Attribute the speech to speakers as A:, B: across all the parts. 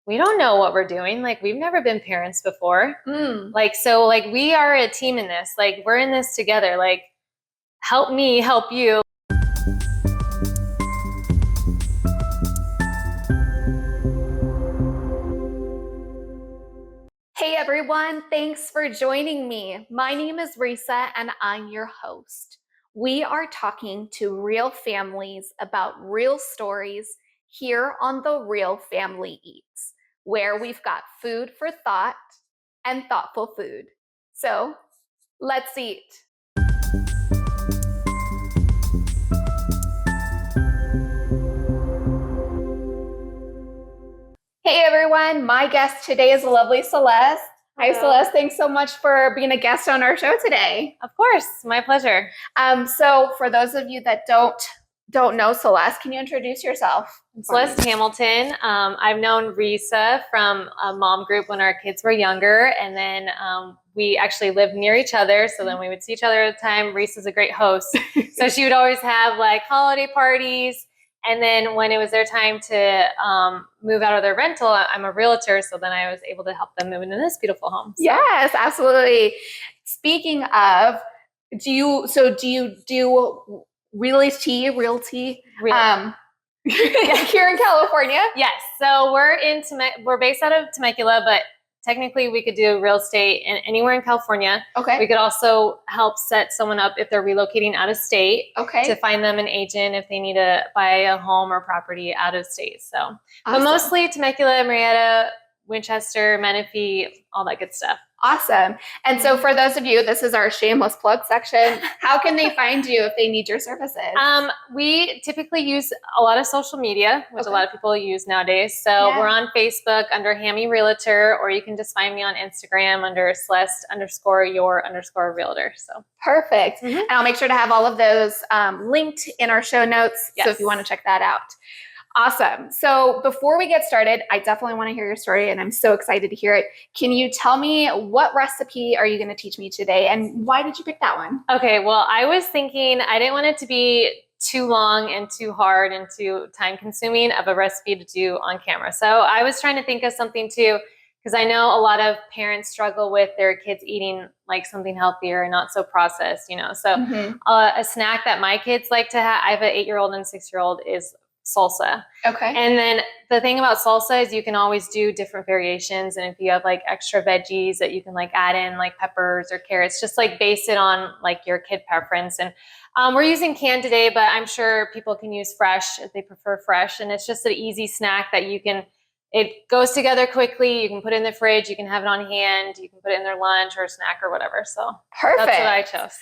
A: we don't know what we're doing. Like, we've never been parents before.
B: Mm.
A: Like, so like we are a team in this. Like, we're in this together. Like, help me help you.
B: Hey everyone, thanks for joining me. My name is Reesa and I'm your host. We are talking to real families about real stories here on The Real Family Eats, where we've got food for thought and thoughtful food. So let's eat. Hey everyone, my guest today is the lovely Celeste. Hi
A: Hello.
B: Celeste, thanks so much for being a guest on our show today.
A: Of course, my pleasure.
B: So for those of you that don't know Celeste, can you introduce yourself?
A: Celeste Hamilton. I've known Reesa from a mom group when our kids were younger, and then we actually lived near each other, so then we would see each other at the time. Reesa's a great host, so she would always have like holiday parties. And then when it was their time to move out of their rental, I'm a realtor, so then I was able to help them move into this beautiful home. So.
B: Yes, absolutely. Speaking of, do you do realty here in California?
A: Yes. So we're based out of Temecula, but technically we could do real estate anywhere in California.
B: Okay.
A: We could also help set someone up if they're relocating out of state.
B: Okay.
A: To find them an agent if they need to buy a home or property out of state. So,
B: Awesome.
A: But mostly Temecula, Marietta, Winchester, Menifee, all that good stuff.
B: Awesome. And so for those of you, this is our shameless plug section. How can they find you if they need your services?
A: We typically use a lot of social media, which a lot of people use nowadays. So we're on Facebook under Hammy Realtor, or you can just find me on Instagram under Celeste_your_realtor. So
B: perfect. And I'll make sure to have all of those linked in our show notes.
A: Yes.
B: So if you want to check that out. Awesome. So before we get started, I definitely want to hear your story and I'm so excited to hear it. Can you tell me what recipe are you going to teach me today and why did you pick that one?
A: Okay, well, I was thinking I didn't want it to be too long and too hard and too time consuming of a recipe to do on camera. So I was trying to think of something too, because I know a lot of parents struggle with their kids eating like something healthier and not so processed, you know. So a snack that my kids like to have, I have an 8-year-old and a 6-year-old, is salsa.
B: Okay.
A: And then the thing about salsa is you can always do different variations. And if you have like extra veggies that you can like add in, like peppers or carrots, just like base it on like your kid preference. And we're using canned today, but I'm sure people can use fresh if they prefer fresh. And it's just an easy snack that you can, it goes together quickly. You can put it in the fridge. You can have it on hand. You can put it in their lunch or snack or whatever. So
B: perfect.
A: That's what I chose.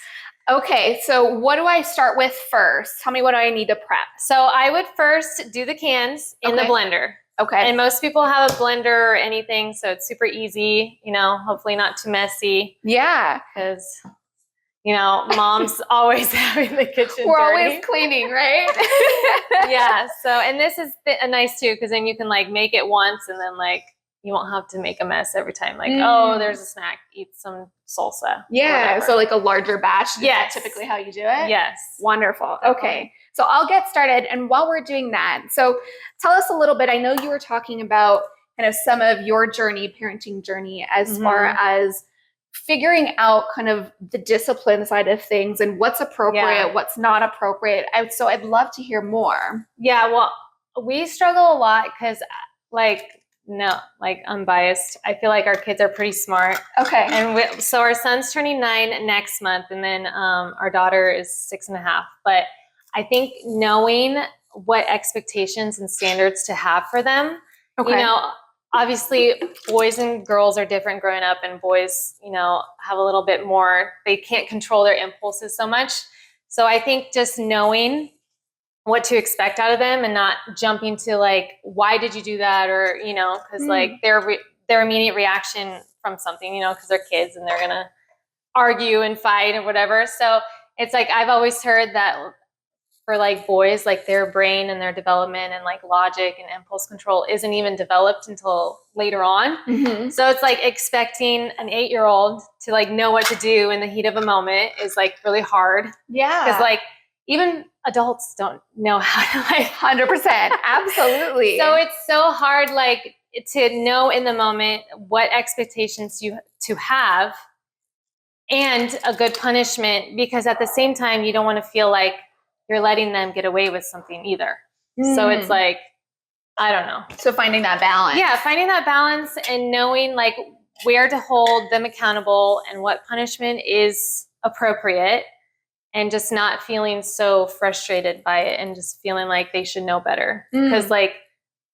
B: Okay, so what do I start with first? Tell me what I need to prep.
A: So I would first do the cans in the blender.
B: Okay.
A: And most people have a blender or anything, so it's super easy, you know, hopefully not too messy.
B: Yeah.
A: Because, you know, mom's always having the kitchen
B: We're
A: dirty.
B: always cleaning, right?
A: Yeah, so, and this is nice too, because then you can like make it once and then like, you won't have to make a mess every time. Like, oh, there's a snack, eat some salsa.
B: Yeah, so like a larger batch.
A: Yes.
B: Is that typically how you do it?
A: Yes.
B: Wonderful. Okay, so I'll get started. And while we're doing that, so tell us a little bit. I know you were talking about kind of some of your journey, parenting journey, as far as figuring out kind of the discipline side of things and what's appropriate, what's not appropriate. So I'd love to hear more.
A: Yeah, well, we struggle a lot because unbiased, I feel like our kids are pretty smart.
B: Okay.
A: And so our son's turning 9 next month, and then our daughter is 6.5. But I think knowing what expectations and standards to have for them, you know, obviously boys and girls are different growing up, and boys, you know, have a little bit more, they can't control their impulses so much. So I think just knowing what to expect out of them and not jumping to like, why did you do that? Or, you know, because like their immediate reaction from something, you know, because they're kids and they're going to argue and fight or whatever. So it's like, I've always heard that for like boys, like their brain and their development and like logic and impulse control isn't even developed until later on. So it's like expecting an 8-year-old to like know what to do in the heat of a moment is like really hard.
B: Yeah.
A: Because like even adults don't know how to like
B: 100%. Absolutely.
A: So it's so hard. Like to know in the moment what expectations you to have and a good punishment, because at the same time, you don't want to feel like you're letting them get away with something either. So it's like, I don't know.
B: So finding that balance.
A: Yeah, finding that balance and knowing like where to hold them accountable and what punishment is appropriate, and just not feeling so frustrated by it and just feeling like they should know better. Because like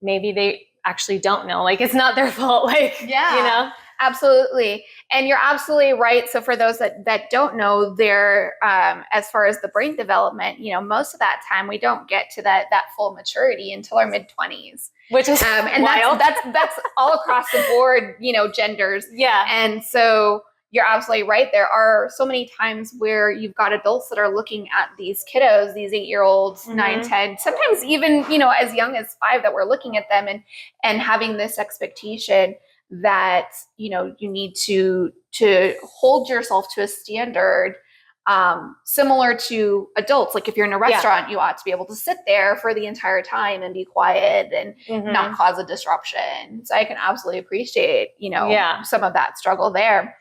A: maybe they actually don't know. Like it's not their fault. Like,
B: yeah,
A: you know?
B: Absolutely. And you're absolutely right. So for those that don't know, they're as far as the brain development, you know, most of that time we don't get to that full maturity until our mid-20s.
A: Which is
B: and
A: wild.
B: that's all across the board, you know, genders.
A: Yeah.
B: And so you're absolutely right. There are so many times where you've got adults that are looking at these kiddos, these 8-year-olds, 9, 10, sometimes even, you know, as young as 5, that we're looking at them and having this expectation that, you know, you need to hold yourself to a standard similar to adults. Like if you're in a restaurant, you ought to be able to sit there for the entire time and be quiet and not cause a disruption. So I can absolutely appreciate, you know, some of that struggle there.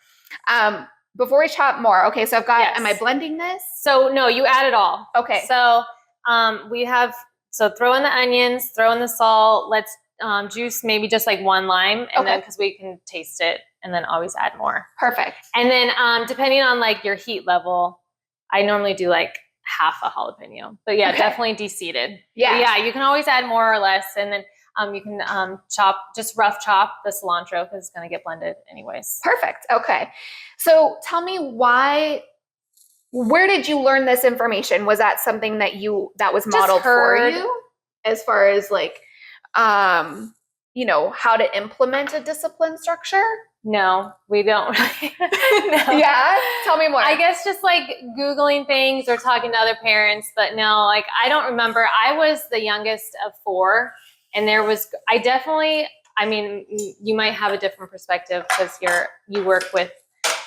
B: Before we chat more, okay, so I've got, am I blending this?
A: So no, you add it all.
B: Okay.
A: So we have, so throw in the onions, throw in the salt, let's juice maybe just like 1 lime, and then because we can taste it, and then always add more.
B: Perfect.
A: And then depending on like your heat level, I normally do like half a jalapeno, but definitely de-seeded. Yeah, you can always add more or less, and then you can rough chop the cilantro because it's going to get blended anyways.
B: Perfect. Okay. So tell me where did you learn this information? Was that something that was modeled for you as far as like, you know, how to implement a discipline structure?
A: No, we don't. No.
B: Yeah? Tell me more.
A: I guess just like Googling things or talking to other parents, but no, like I don't remember. I was the youngest of 4, and I mean, you might have a different perspective because you work with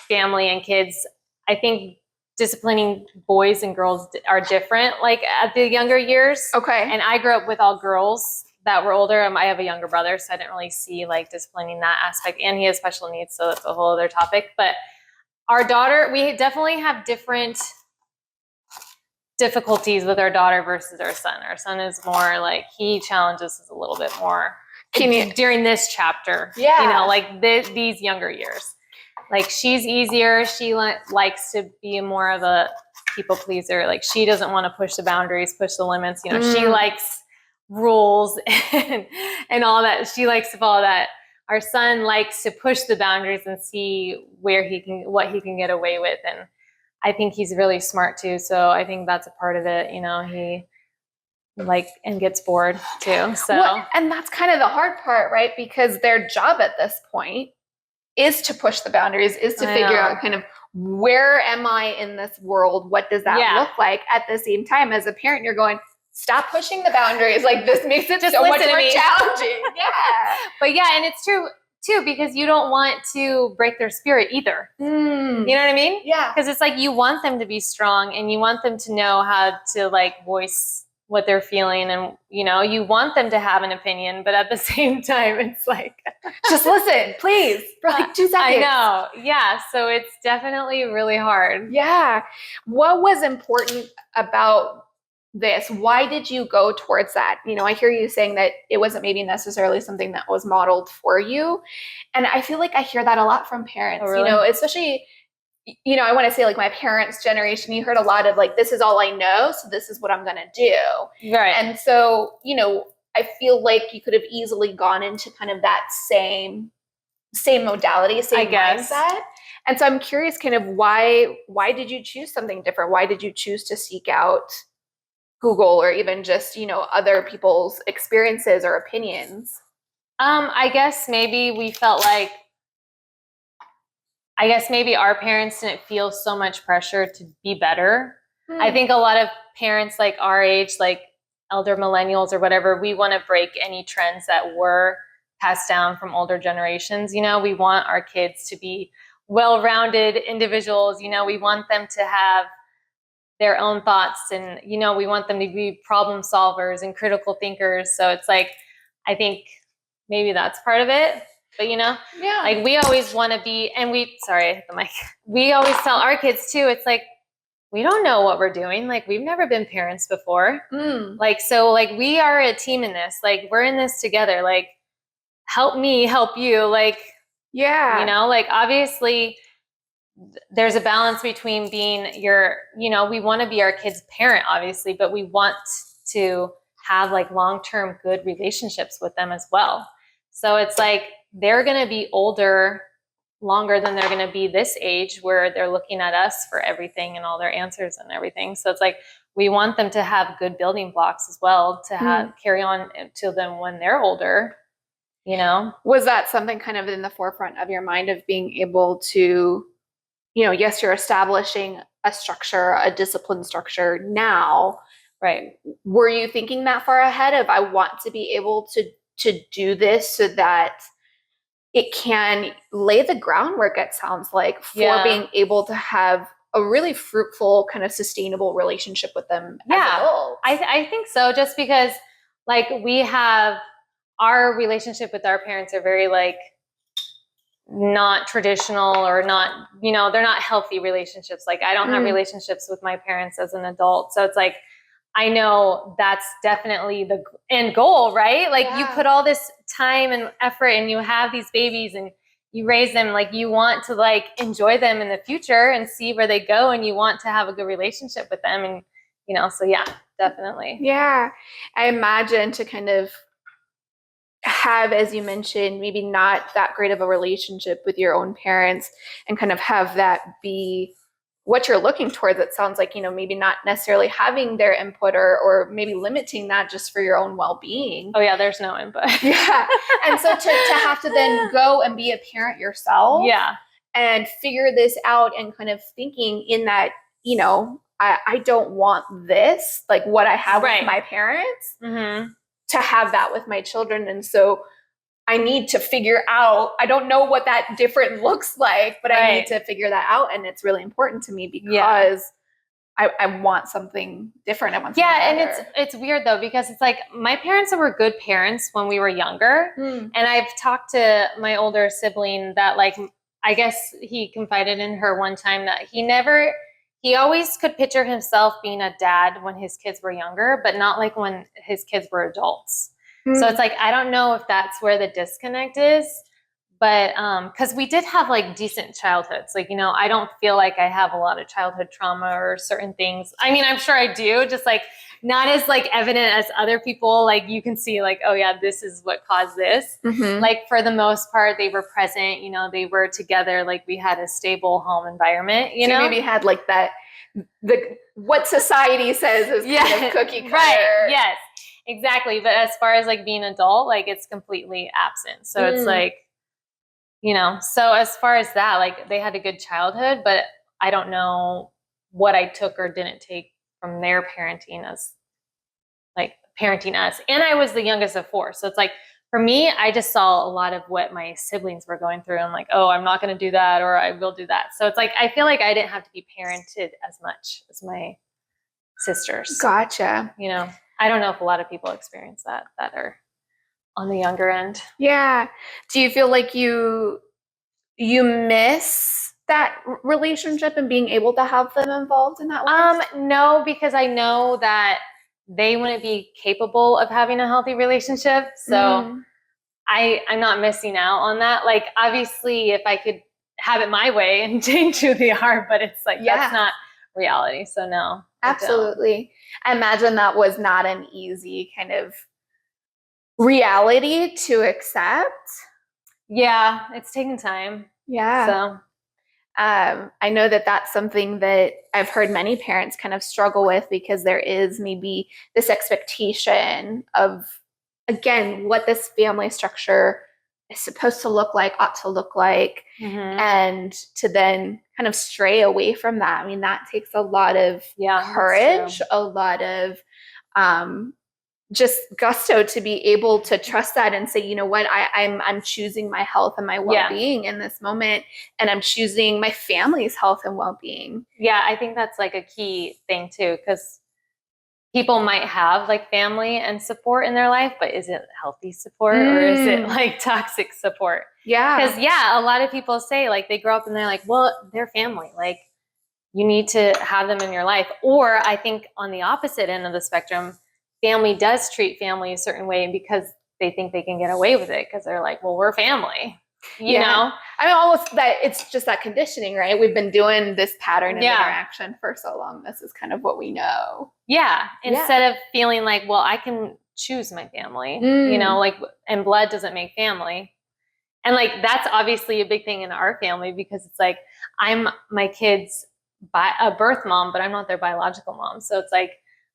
A: family and kids. I think disciplining boys and girls are different, like at the younger years.
B: Okay.
A: And I grew up with all girls that were older. I have a younger brother, so I didn't really see like disciplining that aspect, and he has special needs, so that's a whole other topic. But our daughter, we definitely have different difficulties with our daughter versus our son. Our son is more like, he challenges us a little bit more during this chapter.
B: Yeah.
A: You know, like these younger years. Like she's easier. She likes to be more of a people pleaser. Like she doesn't want to push the boundaries, push the limits. You know, she likes rules and all that. She likes to follow that. Our son likes to push the boundaries and see what he can get away with. And I think he's really smart too. So I think that's a part of it. You know, he and gets bored too. So,
B: well, and that's kind of the hard part, right? Because their job at this point is to push the boundaries, is to figure out kind of, where am I in this world? What does that look like? At the same time, as a parent, you're going, stop pushing the boundaries. Like this makes it so much more challenging. Yeah.
A: But yeah, and it's true too, because you don't want to break their spirit either. You know what I mean?
B: Yeah.
A: Because it's like, you want them to be strong and you want them to know how to like voice what they're feeling, and you know, you want them to have an opinion, but at the same time, it's like,
B: just listen, please, for like 2 seconds.
A: I know. Yeah. So it's definitely really hard.
B: Yeah. What was important about this? Why did you go towards that? You know, I hear you saying that it wasn't maybe necessarily something that was modeled for you. And I feel like I hear that a lot from parents, you know, especially, you know, I want to say like my parents' generation, you heard a lot of like, this is all I know, so this is what I'm going to do.
A: Right.
B: And so, you know, I feel like you could have easily gone into kind of that same modality, same mindset. And so I'm curious kind of why did you choose something different? Why did you choose to seek out Google or even just, you know, other people's experiences or opinions?
A: I guess maybe we felt like, maybe our parents didn't feel so much pressure to be better. I think a lot of parents like our age, like elder millennials or whatever, we want to break any trends that were passed down from older generations. You know, we want our kids to be well-rounded individuals. You know, we want them to have their own thoughts, and, you know, we want them to be problem solvers and critical thinkers. So it's like, I think maybe that's part of it. But
B: Yeah.
A: like we always want to be, and sorry, I hit the mic. We always tell our kids too, it's like, we don't know what we're doing. Like we've never been parents before. Like, so like we are a team in this, like we're in this together. Like help me, help you. Like, like obviously there's a balance between being we want to be our kids' parent, obviously, but we want to have like long-term good relationships with them as well. So it's like, they're going to be older longer than they're going to be this age where they're looking at us for everything and all their answers and everything. So it's like, we want them to have good building blocks as well to have carry on to them when they're older,
B: Was that something kind of in the forefront of your mind of being able to, yes, you're establishing a structure, a discipline structure now.
A: Right.
B: Were you thinking that far ahead of, I want to be able to do this so that it can lay the groundwork, it sounds like, for being able to have a really fruitful, kind of sustainable relationship with them as adults?
A: I think so, just because like we have our relationship with our parents are very like not traditional or not, they're not healthy relationships. Like I don't have relationships with my parents as an adult. So it's like, I know that's definitely the end goal, right? Like you put all this time and effort and you have these babies and you raise them, like you want to like enjoy them in the future and see where they go, and you want to have a good relationship with them. And, so yeah, definitely.
B: Yeah. I imagine to kind of have, as you mentioned, maybe not that great of a relationship with your own parents and kind of have that be what you're looking towards. It sounds like, maybe not necessarily having their input or maybe limiting that just for your own well-being.
A: Oh yeah, there's no input.
B: Yeah. And so to have to then go and be a parent yourself.
A: Yeah.
B: And figure this out and kind of thinking in that, I don't want this, like what I have with my parents, to have that with my children. And so I need to figure out, I don't know what that different looks like, but I need to figure that out. And it's really important to me because I want something different. I want something better.
A: And it's weird though, because it's like my parents were good parents when we were younger. And I've talked to my older sibling that like, I guess he confided in her one time that he always could picture himself being a dad when his kids were younger, but not like when his kids were adults. So it's like, I don't know if that's where the disconnect is, but because we did have like decent childhoods. Like, I don't feel like I have a lot of childhood trauma or certain things. I mean, I'm sure I do, just like not as like evident as other people. Like you can see like, oh yeah, this is what caused this. Like for the most part, they were present, they were together. Like we had a stable home environment,
B: so you maybe had like that, what society says is kind of cookie cutter.
A: Right. Yes, exactly. But as far as like being an adult, like it's completely absent. So it's like, so as far as that, like they had a good childhood, but I don't know what I took or didn't take from their parenting as like parenting us. And I was the youngest of 4. So it's like, for me, I just saw a lot of what my siblings were going through. I'm like, oh, I'm not going to do that, or I will do that. So it's like, I feel like I didn't have to be parented as much as my sisters.
B: Gotcha.
A: I don't know if a lot of people experience that are on the younger end.
B: Yeah. Do you feel like you miss that relationship and being able to have them involved in that way?
A: No, because I know that they wouldn't be capable of having a healthy relationship. So I'm not missing out on that. Like, obviously, if I could have it my way and change who they are, but it's like, that's not reality. So no.
B: Absolutely. I imagine that was not an easy kind of reality to accept.
A: Yeah, it's taken time.
B: Yeah.
A: So
B: I know that that's something that I've heard many parents kind of struggle with, because there is maybe this expectation of, again, what this family structure is supposed to look like, ought to look like, and to then kind of stray away from that. I mean, that takes a lot of courage, a lot of just gusto to be able to trust that and say, you know what, I'm choosing my health and my well-being in this moment, and I'm choosing my family's health and well-being.
A: Yeah, I think that's like a key thing too, because people might have like family and support in their life, but is it healthy support or is it like toxic support?
B: Yeah.
A: Because a lot of people say like they grow up and they're like, well, they're family. Like you need to have them in your life. Or I think on the opposite end of the spectrum, family does treat family a certain way because they think they can get away with it because they're like, well, we're family. You know?
B: I mean, almost that it's just that conditioning, right? We've been doing this pattern of interaction for so long. This is kind of what we know.
A: Yeah. Instead of feeling like, well, I can choose my family, you know, like, and blood doesn't make family. And like, that's obviously a big thing in our family because it's like, I'm my kid's a birth mom, but I'm not their biological mom. So it's like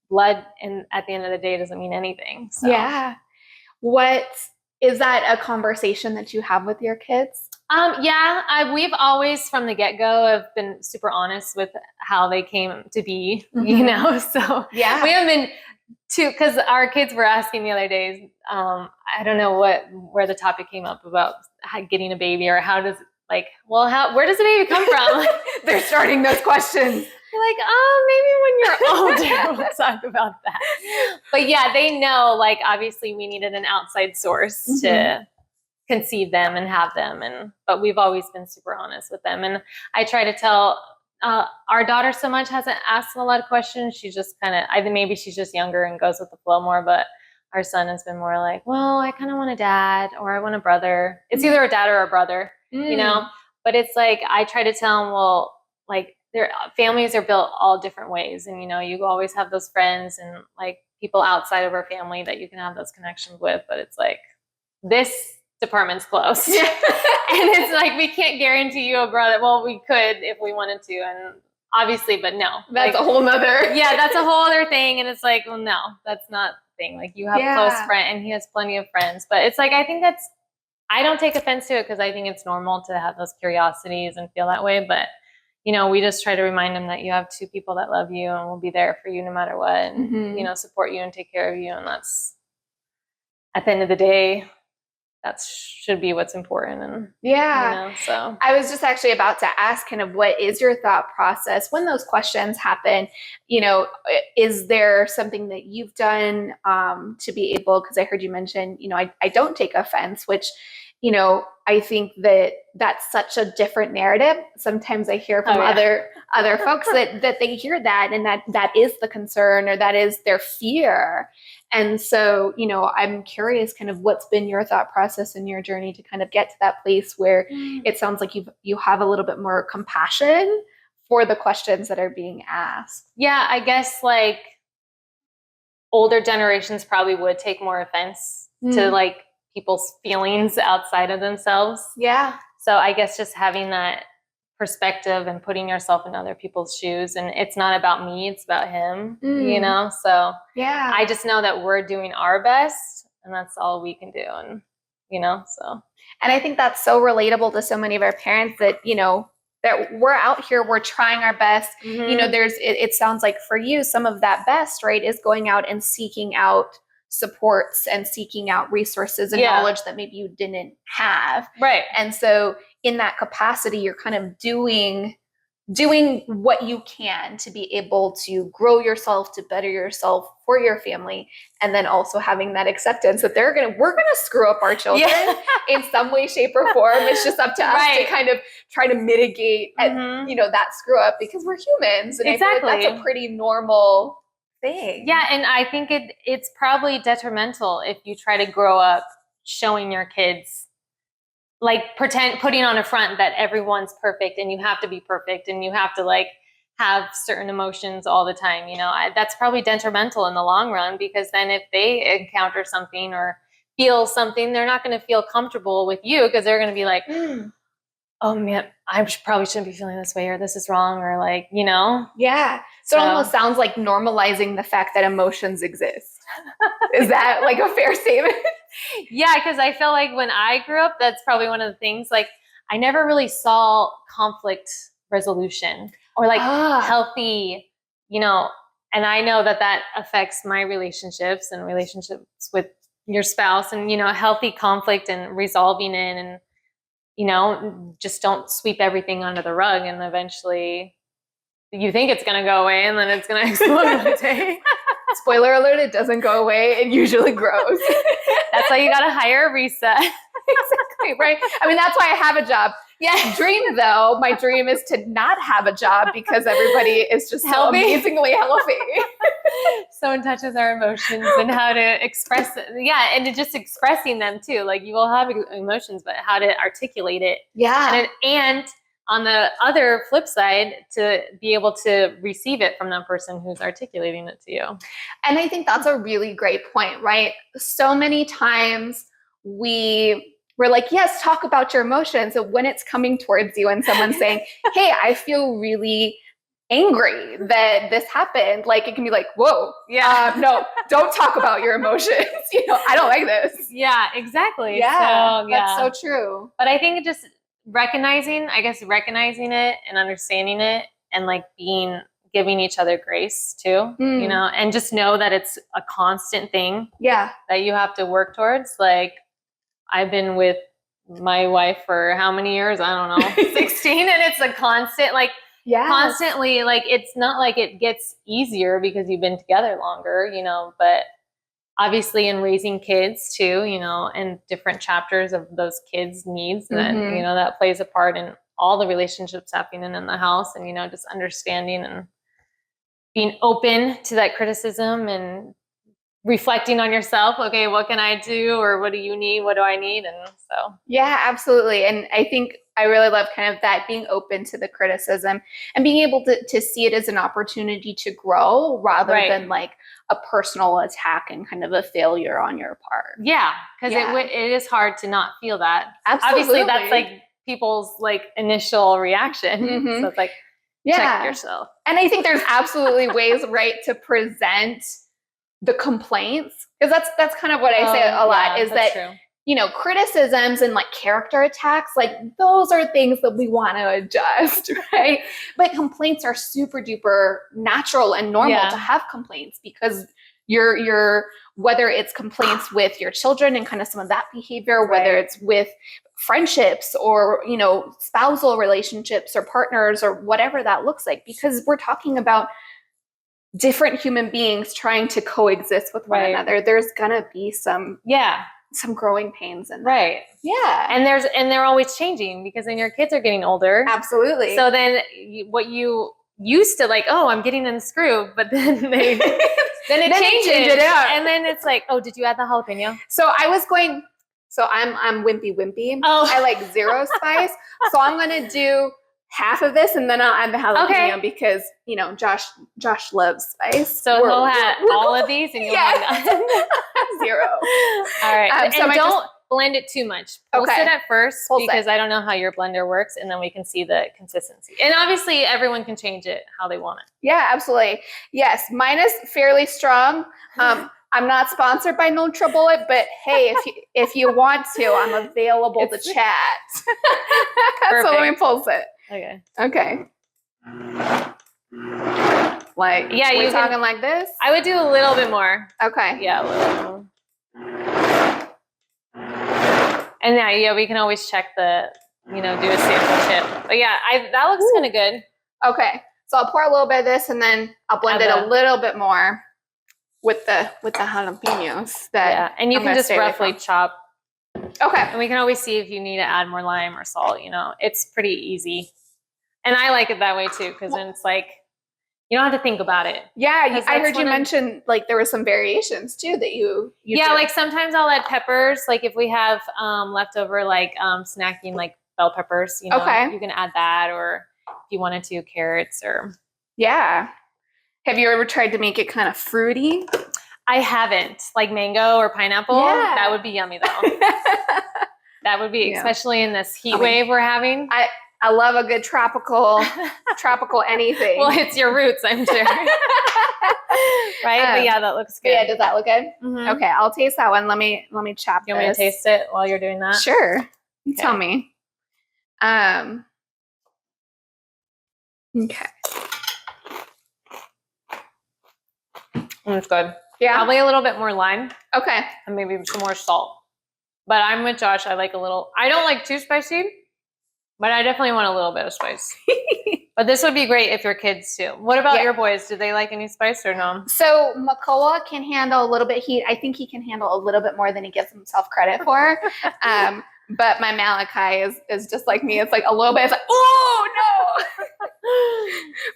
A: blood, and at the end of the day, doesn't mean anything. So.
B: Yeah. What is that a conversation that you have with your kids?
A: We've always from the get-go have been super honest with how they came to be, you know? So we haven't been because our kids were asking the other days, I don't know where the topic came up about getting a baby or how does where does a baby come from?
B: They're starting those questions.
A: Like, oh, maybe when you're older, we'll talk about that. But yeah, they know, like, obviously we needed an outside source to conceive them and have them. But we've always been super honest with them. And I try to tell, our daughter so much hasn't asked a lot of questions. She's just I think maybe she's just younger and goes with the flow more, but our son has been more like, well, I kind of want a dad or I want a brother. It's either a dad or a brother, you know? But it's like, I try to tell him, well, like, their families are built all different ways. And, you know, you always have those friends and like people outside of our family that you can have those connections with. But it's like, this department's closed. And it's like, we can't guarantee you a brother. Well, we could if we wanted to. And obviously, but no.
B: That's a whole nother.
A: That's a whole other thing. And it's like, well, no, that's not the thing. Like you have close friends and he has plenty of friends. But it's like, I think I don't take offense to it because I think it's normal to have those curiosities and feel that way. But you know, we just try to remind them that you have two people that love you and will be there for you no matter what, and, you know, support you and take care of you. And that's, at the end of the day, that should be what's important. And, you know, so.
B: I was just actually about to ask kind of what is your thought process when those questions happen? You know, is there something that you've done to be able, because I heard you mention, you know, I don't take offense, which, you know, I think that that's such a different narrative. Sometimes I hear from other folks that they hear that and that is the concern or that is their fear. And so, you know, I'm curious kind of what's been your thought process in your journey to kind of get to that place where it sounds like you have a little bit more compassion for the questions that are being asked.
A: Yeah, I guess like older generations probably would take more offense to like people's feelings outside of themselves.
B: Yeah.
A: So I guess just having that perspective and putting yourself in other people's shoes, and it's not about me, it's about him, you know? So
B: yeah,
A: I just know that we're doing our best and that's all we can do. And, you know, so.
B: And I think that's so relatable to so many of our parents that, you know, that we're out here, we're trying our best. You know, it sounds like for you, some of that best, right, is going out and seeking out supports and seeking out resources and knowledge that maybe you didn't have.
A: Right.
B: And so in that capacity, you're kind of doing what you can to be able to grow yourself, to better yourself for your family. And then also having that acceptance that we're going to screw up our children in some way, shape or form. It's just up to us to kind of try to mitigate, you know, that screw up because we're humans. And I feel like that's a pretty normal thing.
A: Yeah. And I think it's probably detrimental if you try to grow up showing your kids, like putting on a front that everyone's perfect and you have to be perfect and you have to like have certain emotions all the time. You know, that's probably detrimental in the long run because then if they encounter something or feel something, they're not going to feel comfortable with you because they're going to be like, oh man, I probably shouldn't be feeling this way or this is wrong or like, you know?
B: Yeah. So it almost sounds like normalizing the fact that emotions exist. Is that like a fair statement?
A: Yeah, because I feel like when I grew up, that's probably one of the things, like I never really saw conflict resolution or like healthy, you know, and I know that affects my relationships and relationships with your spouse and, you know, healthy conflict and resolving it and, you know, just don't sweep everything under the rug and eventually you think it's going to go away and then it's going to explode one day.
B: Spoiler alert, it doesn't go away. It usually grows.
A: That's why you got to hire Reesa.
B: Exactly, right? I mean, that's why I have a job. Yeah. Dream, though, my dream is to not have a job because everybody is just so amazingly healthy.
A: So in touch with our emotions and how to express it. Yeah, and to just expressing them too. Like you will have emotions, but how to articulate it.
B: Yeah.
A: And on the other flip side, to be able to receive it from that person who's articulating it to you.
B: And I think that's a really great point, right? So many times we're like, yes, talk about your emotions. And when it's coming towards you and someone's saying, hey, I feel really angry that this happened, like it can be like, whoa, no, don't talk about your emotions. I don't like this.
A: Yeah, exactly.
B: Yeah,
A: so,
B: that's so true.
A: But I think just recognizing it and understanding it and like giving each other grace too, and just know that it's a constant thing.
B: Yeah.
A: That you have to work towards. Like I've been with my wife for how many years? I don't know, 16. And it's a constant, like, constantly, like, it's not like it gets easier because you've been together longer, but obviously in raising kids too, and different chapters of those kids' needs that, that plays a part in all the relationships happening in the house and, just understanding and being open to that criticism and reflecting on yourself. Okay, what can I do? Or what do you need? What do I need? And so.
B: Yeah, absolutely. And I think I really love kind of that, being open to the criticism and being able to see it as an opportunity to grow rather than like a personal attack and kind of a failure on your part.
A: Yeah, because it is hard to not feel that.
B: Absolutely.
A: Obviously, that's like people's like initial reaction. So it's like, check yourself.
B: And I think there's absolutely ways, right, to present the complaints, because that's kind of what I say a lot, is that true. Criticisms and like character attacks, like those are things that we want to adjust, right? But complaints are super duper natural and normal to have complaints, because you're whether it's complaints with your children and kind of some of that behavior, whether it's with friendships or spousal relationships or partners or whatever that looks like, because we're talking about different human beings trying to coexist with one another. There's gonna be some growing pains in that. Yeah.
A: And they're always changing, because then your kids are getting older.
B: Absolutely.
A: So then what you used to like, oh, I'm getting in the groove, but then it changes. And then it's like, oh, did you add the jalapeno?
B: So I'm wimpy.
A: Oh.
B: I like zero spice. So I'm gonna do half of this and then I'll add the jalapeno because, Josh loves spice.
A: So he'll have all of these and you'll
B: zero.
A: All right. And don't blend it too much. Pulse it at first, because I don't know how your blender works, and then we can see the consistency. And obviously everyone can change it how they want it.
B: Yeah, absolutely. Yes, mine is fairly strong. I'm not sponsored by NutriBullet, but hey, if you want to, I'm available to chat. So let me pulse it. Okay. Like, we're talking like this?
A: I would do a little bit more.
B: Okay.
A: Yeah, a little more. And we can always check do a sample chip. But that looks kind of good.
B: Okay. So I'll pour a little bit of this and then I'll blend it a little bit more with the jalapenos.
A: And you can just roughly chop.
B: Okay.
A: And we can always see if you need to add more lime or salt. It's pretty easy. And I like it that way too, because then it's like, you don't have to think about it.
B: Yeah, I heard you mention like there were some variations too that you do.
A: Like sometimes I'll add peppers. Like if we have leftover like snacking like bell peppers, you can add that, or if you wanted to, carrots or.
B: Yeah. Have you ever tried to make it kind of fruity?
A: I haven't. Like mango or pineapple. Yeah. That would be yummy though. That would be, especially in this heat wave we're having.
B: I love a good tropical anything.
A: Well, it's your roots, I'm sure. Right? But that looks good.
B: Yeah, does that look good?
A: Mm-hmm.
B: Okay, I'll taste that one. Let me chop this.
A: You want me to taste it while you're doing that?
B: Sure. You tell me. Okay.
A: It's good.
B: Yeah.
A: Probably a little bit more lime.
B: Okay.
A: And maybe some more salt. But I'm with Josh. I don't like too spicy, but I definitely want a little bit of spice. But this would be great if your kids too. What about
B: Yeah.
A: your boys? Do they like any spice or no?
B: So Makoa can handle a little bit heat. I think he can handle a little bit more than he gives himself credit for. But my Malachi is just like me. It's like a little bit. It's like, oh no.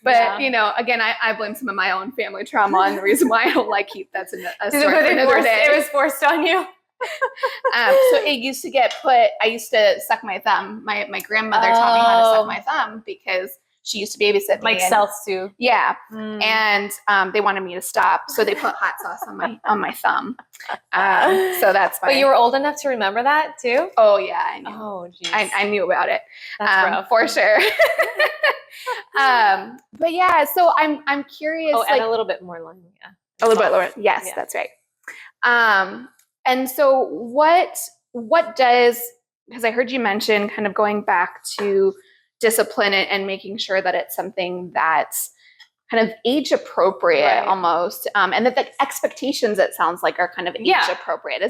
B: But you know, again, I blame some of my own family trauma on the reason why I don't like heat. That's a story for another day.
A: It was forced on you.
B: So it used to get put. I used to suck my thumb. My grandmother taught me how to suck my thumb because she used to babysit me.
A: Like self-soothe.
B: Yeah. And they wanted me to stop. So they put hot sauce on my thumb. So that's fine.
A: But you were old enough to remember that too?
B: Oh yeah, I knew.
A: Oh geez.
B: I knew about it.
A: That's rough.
B: For sure. But yeah, so I'm curious.
A: Oh, add a little bit more lime, yeah.
B: A little bit lower. Yes,
A: yeah.
B: That's right. And so what does, because I heard you mention kind of going back to discipline and making sure that it's something that's kind of age appropriate almost. And that the expectations, it sounds like, are kind of age appropriate.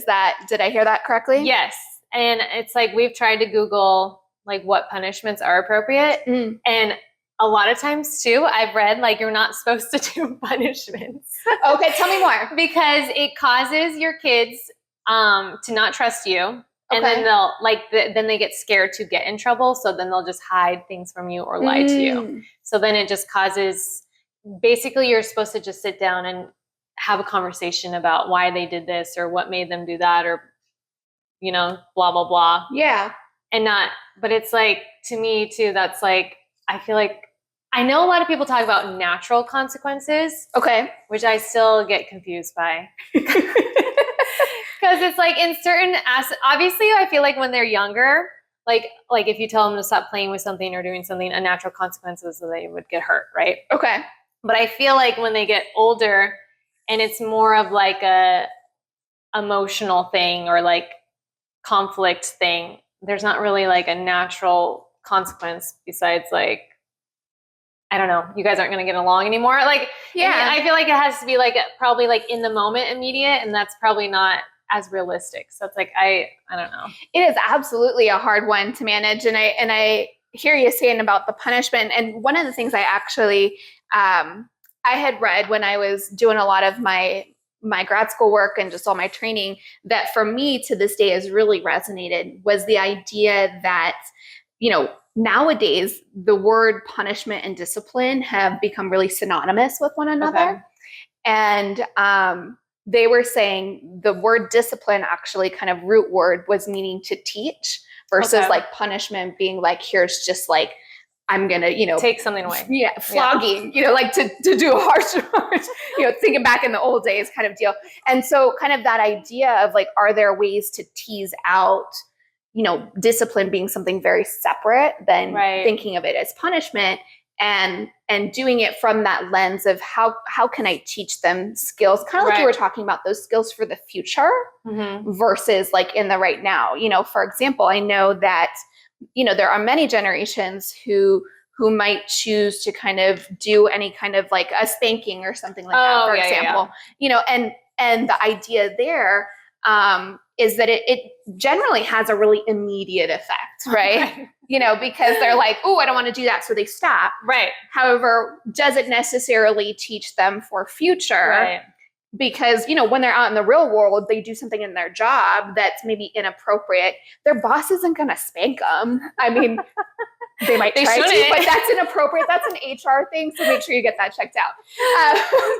B: Did I hear that correctly?
A: Yes. And it's like, we've tried to Google like what punishments are appropriate. And a lot of times too, I've read like you're not supposed to do punishments.
B: Okay, tell me more.
A: Because it causes your kids to not trust you. And then they'll then they get scared to get in trouble. So then they'll just hide things from you or lie to you. So then it just causes, basically you're supposed to just sit down and have a conversation about why they did this or what made them do that, or, you know, blah, blah, blah.
B: Yeah.
A: And not, but it's like, to me too, that's like, I feel like, I know a lot of people talk about natural consequences. Okay. Which I still get confused by. Because it's like in certain obviously I feel like when they're younger, like if you tell them to stop playing with something or doing something, a natural consequence is that they would get hurt, right? Okay. But I feel like when they get older and it's more of like a emotional thing or like conflict thing, there's not really like a natural consequence besides like, I don't know, you guys aren't going to get along anymore. Like, yeah, I feel like it has to be like probably like in the moment immediate, and that's probably not as realistic. So it's like, I don't know. It is absolutely a hard one to manage. And I hear you saying about the punishment. And one of the things I actually, I had read when I was doing a lot of my grad school work and just all my training, that for me to this day has really resonated, was the idea that, you know, nowadays the word punishment and discipline have become really synonymous with one another. Okay. And they were saying the word discipline actually kind of root word was meaning to teach versus like punishment being like, here's just like, I'm going to, you know, take something away. Yeah. Flogging, you know, like to do a harsh, you know, thinking back in the old days kind of deal. And so kind of that idea of like, are there ways to tease out, you know, discipline being something very separate than thinking of it as punishment, and doing it from that lens of how can I teach them skills, kind of like you were talking about, those skills for the future versus like in the right now. You know, for example, I know that, you know, there are many generations who might choose to kind of do any kind of like a spanking or something like that, for example, you know, and the idea there is that it generally has a really immediate effect, right? You know, because they're like, oh, I don't want to do that. So they stop. Right. However, does it necessarily teach them for future? Right. Because, you know, when they're out in the real world, they do something in their job that's maybe inappropriate. Their boss isn't going to spank them. I mean, they might try to, but that's inappropriate. That's an HR thing. So make sure you get that checked out.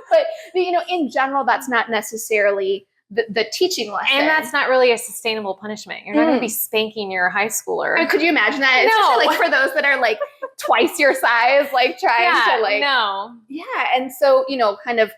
A: But, you know, in general, that's not necessarily the teaching lesson. And that's not really a sustainable punishment. You're not going to be spanking your high schooler. And could you imagine that? No. Especially like for those that are like twice your size, like trying to like. No. Yeah. And so, you know, kind of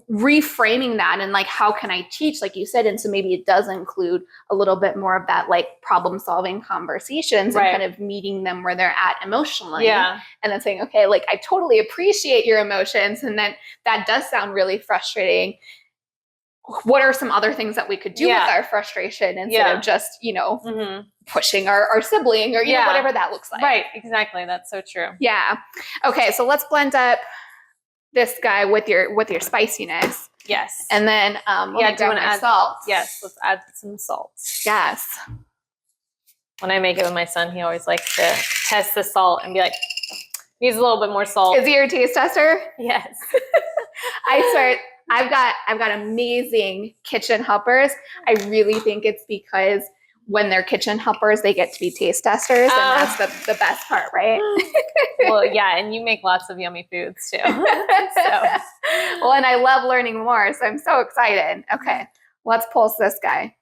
A: reframing that and like, how can I teach, like you said? And so maybe it does include a little bit more of that, like problem solving conversations and kind of meeting them where they're at emotionally. Yeah. And then saying, okay, like I totally appreciate your emotions. And then that does sound really frustrating. What are some other things that we could do with our frustration instead of just, you know, pushing our sibling or, you know, whatever that looks like. Right. Exactly. That's so true. Yeah. Okay. So let's blend up this guy with your spiciness. Yes. And then, do you want to add salt? Yes. Let's add some salt. Yes. When I make it with my son, he always likes to test the salt and be like, Needs a little bit more salt.
B: Is he your taste tester?
A: Yes.
B: I swear, I've got amazing kitchen helpers. I really think it's because when they're kitchen helpers, they get to be taste testers, and that's the best part, right?
A: Well, yeah, and you make lots of yummy foods too. So.
B: Well, and I love learning more, so I'm so excited. Okay, let's pulse this guy.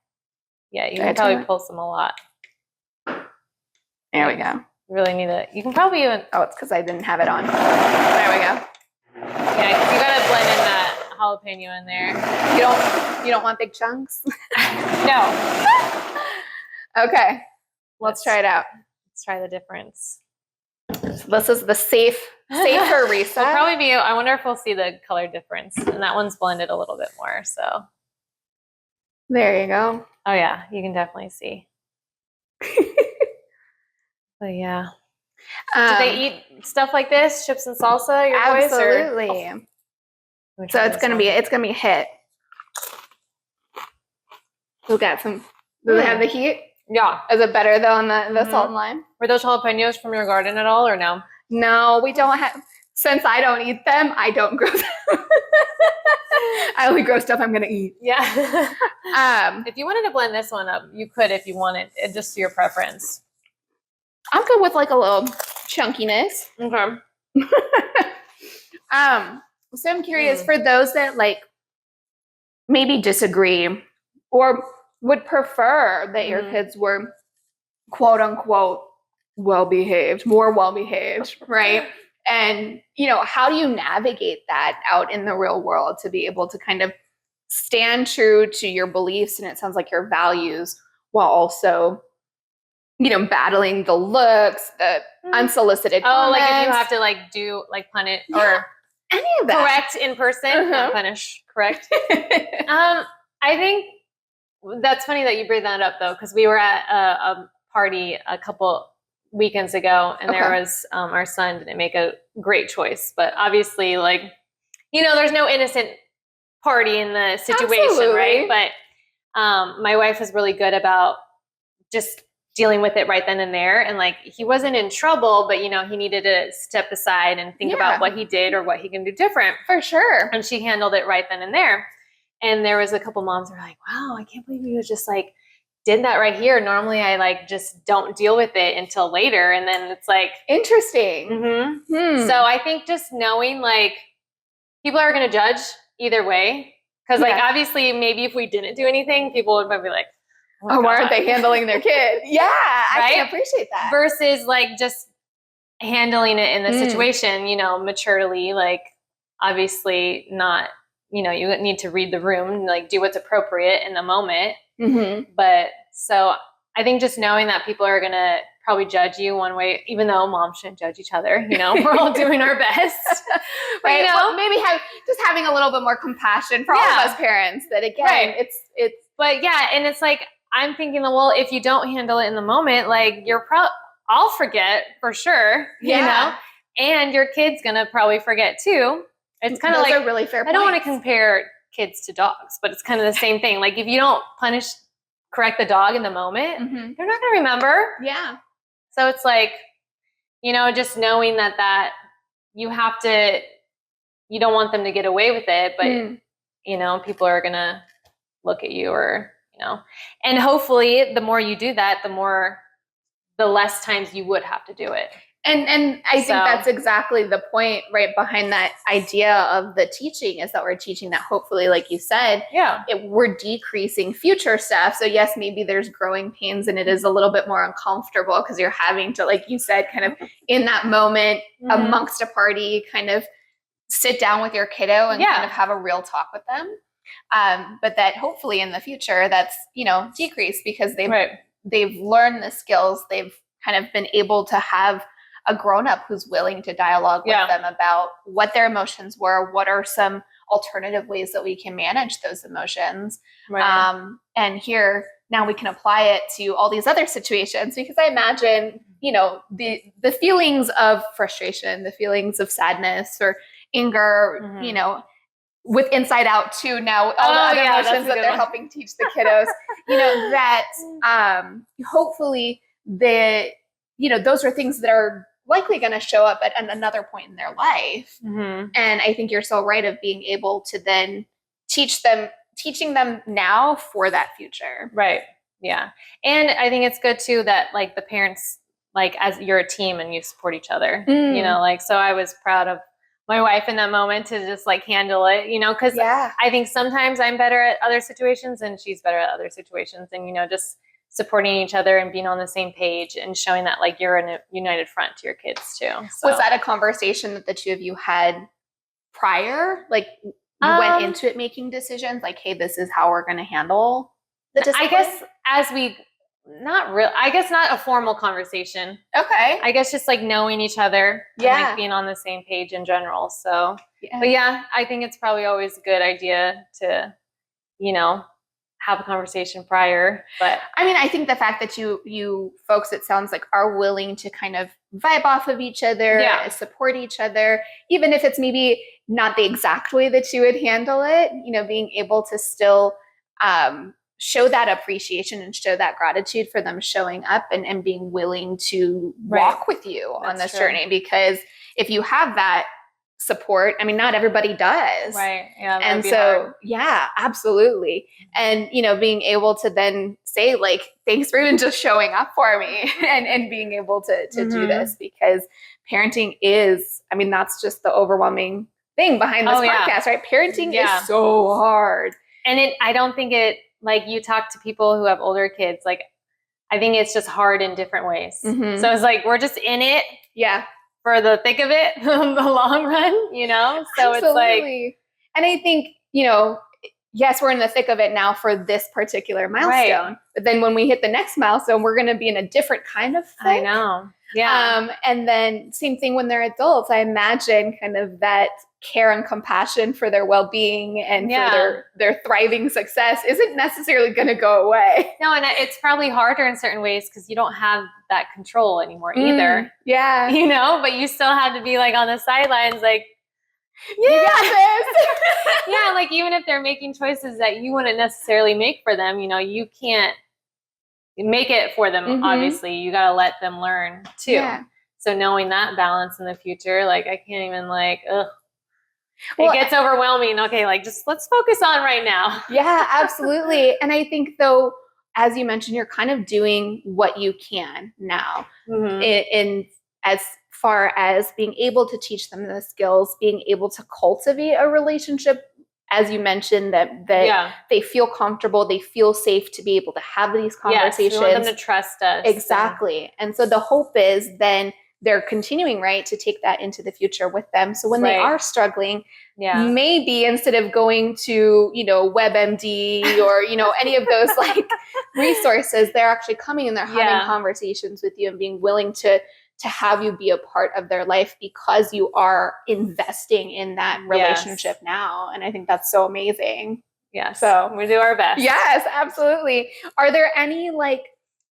A: Yeah, you can probably pulse them a lot.
B: There we go.
A: You really need it. You can probably even.
B: Oh, it's because I didn't have it on. There we go.
A: Yeah, because you gotta blend in that jalapeno in there.
B: You don't want big chunks?
A: No.
B: Okay, let's try it out.
A: Let's try the difference.
B: So this is the safer Reesa.
A: It'll probably be. I wonder if we'll see the color difference, and that one's blended a little bit more. So
B: there you go.
A: Oh yeah, you can definitely see. But yeah. Do they eat stuff like this, chips and salsa? Your boys?
B: Absolutely.
A: Or?
B: So it's gonna be a hit. We've got some. Do they have the heat?
A: Yeah.
B: Is it better though on the salt and lime?
A: Were those jalapenos from your garden at all, or no?
B: No, we don't have. Since I don't eat them, I don't grow them. I only grow stuff I'm gonna eat.
A: Yeah. If you wanted to blend this one up, you could if you wanted. It just to your preference.
B: I'm good with like a little chunkiness.
A: Okay.
B: So I'm curious for those that like maybe disagree or would prefer that your kids were quote unquote more well behaved, right? And how do you navigate that out in the real world to be able to kind of stand true to your beliefs and it sounds like your values while also battling the looks, the unsolicited comments.
A: Like if you have to like do like punish or
B: any of that.
A: Correct in person, not punish. Correct. I think that's funny that you bring that up though, because we were at a party a couple weekends ago, and there was our son didn't make a great choice, but obviously, like there's no innocent party in the situation,
B: Absolutely.
A: right? But my wife was really good about just dealing with it right then and there, and like he wasn't in trouble, but he needed to step aside and think about what he did or what he can do different.
B: For sure.
A: And she handled it right then and there. And there was a couple moms who were like, wow, I can't believe you just like did that right here. Normally I like just don't deal with it until later. And then it's like
B: interesting.
A: So I think just knowing like people are going to judge either way. Cause like obviously maybe if we didn't do anything, people would probably be like,
B: oh, why aren't they handling their kid? Yeah, right? I can appreciate that.
A: Versus like just handling it in the situation, maturely, like obviously not, you need to read the room, like do what's appropriate in the moment. But so I think just knowing that people are going to probably judge you one way, even though moms shouldn't judge each other, we're all doing our best.
B: Right. Well, maybe having a little bit more compassion for all of us parents that again, it's,
A: but yeah. And it's like, I'm thinking, well, if you don't handle it in the moment, like I'll forget for sure, and your kid's going to probably forget too. It's kind of like
B: a really fair point.
A: I don't want to compare kids to dogs, but it's kind of the same thing. Like if you don't correct the dog in the moment, they're not going to remember.
B: Yeah.
A: So it's like, just knowing that you have to, you don't want them to get away with it, but people are going to look at you or, and hopefully the more you do that, the less times you would have to do it.
B: And I think that's exactly the point right behind that idea of the teaching is that we're teaching that hopefully, like you said, we're decreasing future stuff. So yes, maybe there's growing pains and it is a little bit more uncomfortable because you're having to, like you said, kind of in that moment amongst a party, kind of sit down with your kiddo and kind of have a real talk with them. But that hopefully in the future that's, decreased because they've learned the skills. They've kind of been able to have a grown-up who's willing to dialogue with them about what their emotions were, what are some alternative ways that we can manage those emotions. And here, now we can apply it to all these other situations, because I imagine, the feelings of frustration, the feelings of sadness or anger, with Inside Out too, now all the other emotions that they're helping teach the kiddos, that hopefully those are things that are likely going to show up at another point in their life.
A: Mm-hmm.
B: And I think you're so right of being able to then teaching them now for that future.
A: Right. Yeah. And I think it's good too that like the parents, like as you're a team and you support each other, you know, like, so I was proud of my wife in that moment to just like handle it, you know, because I think sometimes I'm better at other situations and she's better at other situations, and, you know, just supporting each other and being on the same page and showing that like you're in a united front to your kids too. So.
B: Was that a conversation that the two of you had prior? Like you went into it making decisions like, hey, this is how we're going to handle the discipline?
A: I guess I guess not a formal conversation.
B: Okay.
A: I guess just like knowing each other and like being on the same page in general. So, but yeah, I think it's probably always a good idea to, you know, have a conversation prior. But
B: I mean, I think the fact that you folks, it sounds like, are willing to kind of vibe off of each other, support each other, even if it's maybe not the exact way that you would handle it, you know, being able to still show that appreciation and show that gratitude for them showing up and being willing to walk with you on this journey. Because if you have that support, I mean, not everybody does.
A: Right. Yeah.
B: And so, absolutely. And, you know, being able to then say like, thanks for even just showing up for me and being able to do this, because parenting is, I mean, that's just the overwhelming thing behind this podcast, right? Parenting is so hard.
A: And I don't think like you talk to people who have older kids, like I think it's just hard in different ways. So it's like, we're just in it.
B: Yeah.
A: For the thick of it, the long run, you know? So It's like.
B: And I think, you know, yes, we're in the thick of it now for this particular milestone. But then when we hit the next milestone, we're going to be in a different kind of thick.
A: I know. Yeah.
B: And then same thing when they're adults. I imagine kind of that care and compassion for their well-being and for their thriving success isn't necessarily going to go away.
A: No, and it's probably harder in certain ways because you don't have that control anymore either.
B: Yeah.
A: You know, but you still have to be like on the sidelines, like,
B: you got this.
A: Yeah, like even if they're making choices that you wouldn't necessarily make for them, you know, you can't make it for them, obviously. You got to let them learn too. Yeah. So knowing that balance in the future, like I can't even like, it gets overwhelming. Okay, like just let's focus on right now.
B: Yeah, absolutely. And I think though, as you mentioned, you're kind of doing what you can now in as far as being able to teach them the skills, being able to cultivate a relationship, as you mentioned, that they feel comfortable, they feel safe to be able to have these conversations.
A: Yes, we want them to trust us.
B: Exactly. And so the hope is then they're continuing, right, to take that into the future with them. So when they are struggling, maybe instead of going to, you know, WebMD or, you know, any of those like resources, they're actually coming and they're having conversations with you and being willing to have you be a part of their life because you are investing in that relationship now. And I think that's so amazing.
A: Yes. So we do our best.
B: Yes, absolutely. Are there any like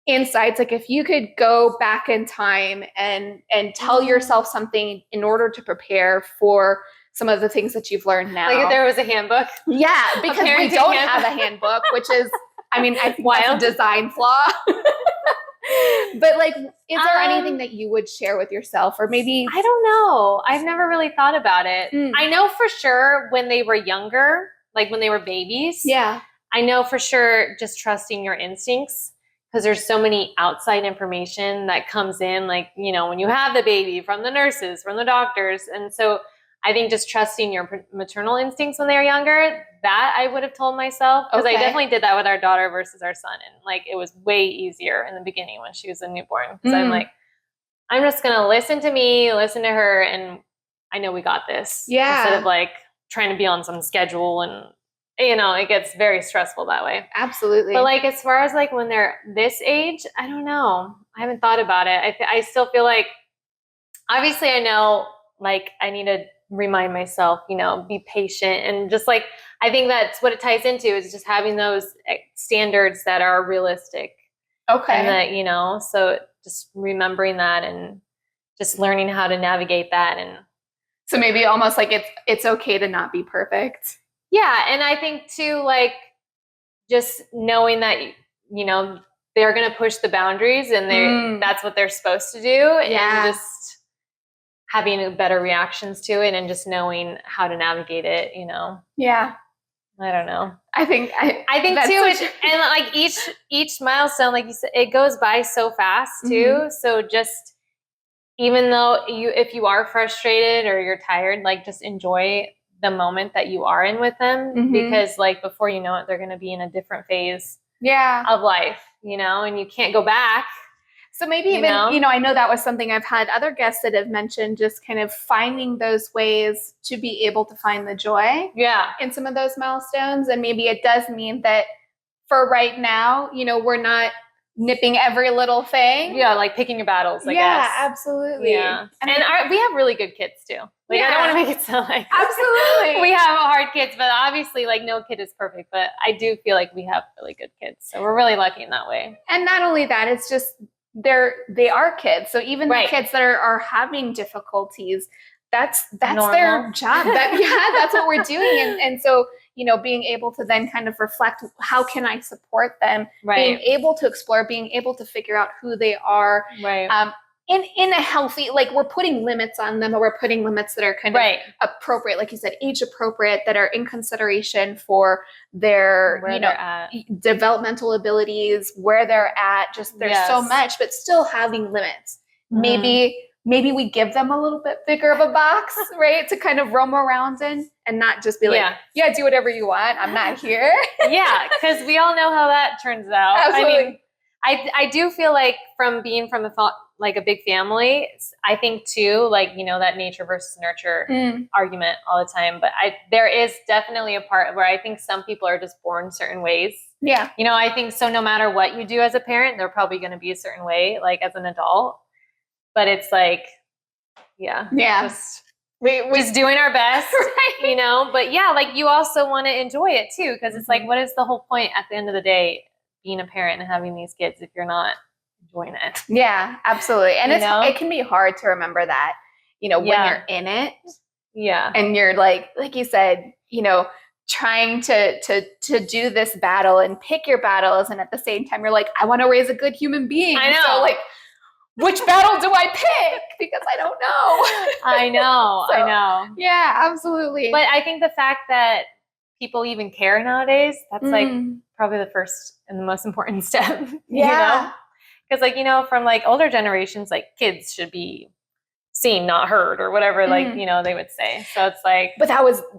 B: insights, like if you could go back in time and tell yourself something in order to prepare for some of the things that you've learned now?
A: Like if there was a handbook?
B: Yeah, because we don't have a handbook, which is, I mean, I think that's a design flaw. But like, is there anything that you would share with yourself, or maybe?
A: I don't know. I've never really thought about it. I know for sure when they were younger, like when they were babies.
B: Yeah.
A: I know for sure just trusting your instincts, because there's so many outside information that comes in, like, you know, when you have the baby, from the nurses, from the doctors. And so I think just trusting your maternal instincts when they were younger, that I would have told myself, because I definitely did that with our daughter versus our son. And like, it was way easier in the beginning when she was a newborn, because I'm like, I'm just going to listen to me, listen to her. And I know we got this.
B: Yeah.
A: Instead of like trying to be on some schedule, and, you know, it gets very stressful that way.
B: Absolutely.
A: But like, as far as like when they're this age, I don't know. I haven't thought about it. I still feel like, obviously I know, like I need to remind myself, you know, be patient, and just like, I think that's what it ties into, is just having those standards that are realistic.
B: Okay.
A: And that, you know, so just remembering that and just learning how to navigate that. And
B: so maybe almost like it's okay to not be perfect.
A: Yeah. And I think too, like just knowing that, you know, they're going to push the boundaries, and that's what they're supposed to do.
B: Yeah.
A: And just having better reactions to it and just knowing how to navigate it,
B: Yeah.
A: I don't know.
B: I think
A: too, and like each milestone, like you said, it goes by so fast too. So just, even though if you are frustrated or you're tired, like just enjoy the moment that you are in with them, because like before you know it, they're going to be in a different phase of life, and you can't go back.
B: So maybe even, I know that was something I've had other guests that have mentioned, just kind of finding those ways to be able to find the joy in some of those milestones. And maybe it does mean that for right now, we're not nipping every little thing.
A: Yeah, like picking your battles, I guess.
B: Yeah, absolutely.
A: Yeah. And we have really good kids too. Like, I don't want to make it sound like
B: absolutely
A: we have hard kids, but obviously like no kid is perfect, but I do feel like we have really good kids. So we're really lucky in that way.
B: And not only that, it's just they are kids. So even the kids that are having difficulties, that's their job. That's what we're doing. And so, being able to then kind of reflect, how can I support them? Being able to explore, being able to figure out who they are. In a healthy, like, we're putting limits on them, or we're putting limits that are kind of appropriate, like you said, age appropriate, that are in consideration for their, developmental abilities, where they're at. Just there's so much, but still having limits. Maybe we give them a little bit bigger of a box, right, to kind of roam around in, and not just be like, do whatever you want. I'm not here.
A: Because we all know how that turns out.
B: Absolutely.
A: I mean, I do feel like from being from a big family, I think too, like, that nature versus nurture argument all the time. But there is definitely a part where I think some people are just born certain ways. Yeah. I think so no matter what you do as a parent, they're probably going to be a certain way, like as an adult. But it's like, just doing our best, But like you also want to enjoy it too, because it's like, what is the whole point at the end of the day, being a parent and having these kids, if you're not enjoying it?
B: Yeah, absolutely. And it can be hard to remember that, when you're in it. Yeah. And you're like you said, trying to do this battle and pick your battles. And at the same time, you're like, I want to raise a good human being.
A: I know.
B: So like, which battle do I pick? Because I don't know.
A: I know.
B: Yeah, absolutely.
A: But I think the fact that people even care nowadays, that's like probably the first and the most important step.
B: Yeah.
A: Because like, from like older generations, like kids should be seen, not heard, or whatever, like, they would say. So it's like,
B: but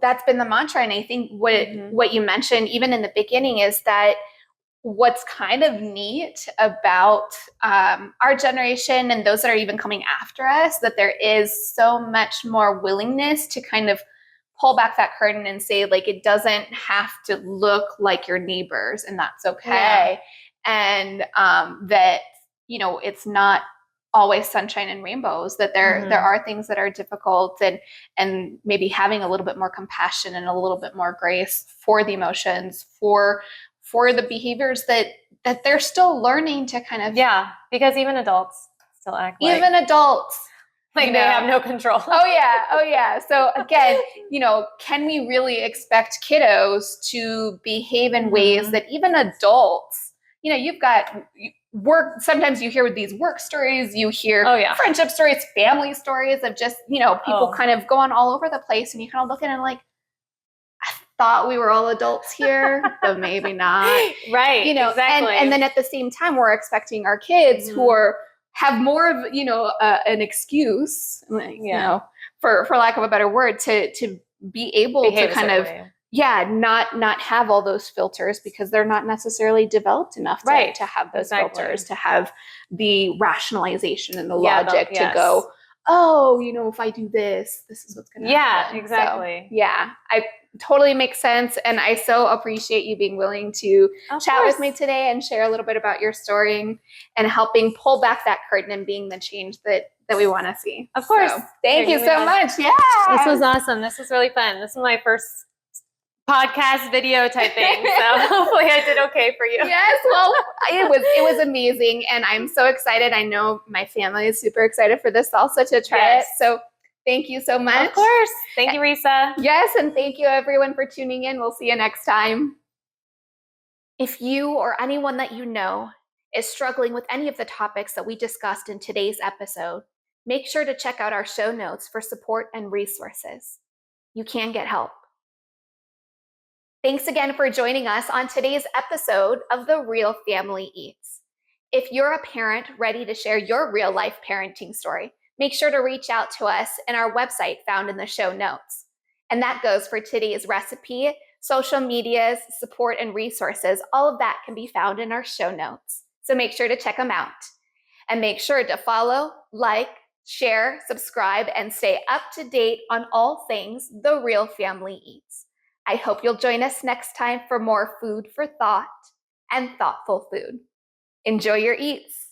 B: that's been the mantra. And I think what you mentioned even in the beginning is that what's kind of neat about our generation and those that are even coming after us, that there is so much more willingness to kind of pull back that curtain and say, like, it doesn't have to look like your neighbors, and that's okay. And that, it's not always sunshine and rainbows, that there are things that are difficult, and maybe having a little bit more compassion and a little bit more grace for the emotions, for the behaviors that they're still learning to kind of.
A: Yeah, because even adults still act like.
B: Even adults.
A: Like they have no control.
B: Oh yeah. So again, can we really expect kiddos to behave in ways that even adults, you've got work, sometimes you hear these work stories, you hear friendship stories, family stories of just, people kind of going all over the place, and you kind of look at it like, thought we were all adults here, but maybe not. Right. Exactly. And then at the same time, we're expecting our kids who have more of, an excuse, like, for lack of a better word, to be able behave to kind of, not have all those filters, because they're not necessarily developed enough to have those filters, to have the rationalization and the logic to go, oh, if I do this, this is what's going to happen.
A: Yeah, exactly.
B: So, I totally makes sense. And I so appreciate you being willing to chat with me today and share a little bit about your story and helping pull back that curtain and being the change that we want to see.
A: Of course.
B: So, thank you so much. Yeah.
A: This was awesome. This was really fun. This is my first podcast video type thing. So hopefully I did okay for you.
B: Yes. Well, it was amazing. And I'm so excited. I know my family is super excited for this salsa to try it. So thank you so much.
A: Of course. Thank you, Reesa.
B: Yes. And thank you everyone for tuning in. We'll see you next time. If you or anyone that you know is struggling with any of the topics that we discussed in today's episode, make sure to check out our show notes for support and resources. You can get help. Thanks again for joining us on today's episode of The Real Family Eats. If you're a parent ready to share your real life parenting story, make sure to reach out to us in our website found in the show notes. And that goes for today's recipe, social medias, support, and resources. All of that can be found in our show notes. So make sure to check them out. And make sure to follow, like, share, subscribe, and stay up to date on all things The Real Family Eats. I hope you'll join us next time for more food for thought and thoughtful food. Enjoy your eats.